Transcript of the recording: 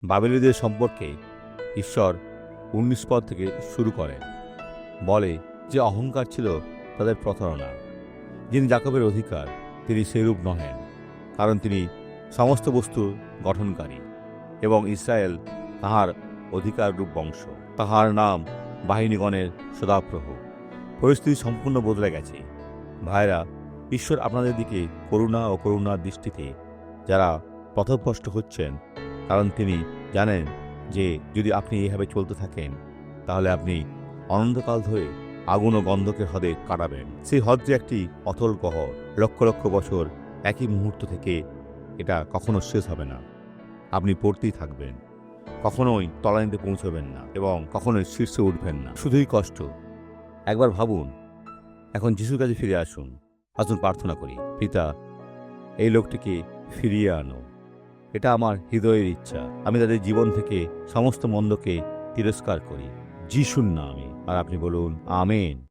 বাবেলীয়দের সম্পর্কে ঈশ্বর ১৯ পদ থেকে শুরু করেন। বলে যে অহংকার ছিল তাদের প্রতারণা। যিনি যাকবের অধিকার তিনি সেরূপ নহেন, কারণ তিনি সমস্ত বস্তুর গঠনকারী এবং ইসরায়েল তাহার অধিকাররূপ বংশ। তাহার নাম বাহিনীগণের সদাপ্রভু। পরিস্থিতি সম্পূর্ণ বদলে গেছে। ভাইরা, ঈশ্বর আপনাদের দিকে করুণা ও করুণার দৃষ্টিতে যারা পথভ্রষ্ট হচ্ছেন, কারণ তিনি জানেন যে যদি আপনি এইভাবে চলতে থাকেন তাহলে আপনি অনন্তকাল ধরে আগুন ও গন্ধকের হ্রদে কাটাবেন। সেই হ্রদ যে একটি অতল গহ্বর, লক্ষ লক্ষ বছর একই মুহূর্ত থেকে এটা কখনো শেষ হবে না। আপনি পড়তেই থাকবেন, কখনোই তলানিতে পৌঁছবেন না এবং কখনোই শীর্ষে উঠবেন না, শুধুই কষ্ট। একবার ভাবুন, এখন যিশুর কাছে ফিরে আসুন। আসুন প্রার্থনা করি। পিতা, এই লোকটিকে ফিরিয়ে আনো। এটা আমার হৃদয়ের ইচ্ছা। আমি তাদের জীবন থেকে সমস্ত মন্দকে তিরস্কার করি যিশুর নামে। আর আপনি বলুন আমেন।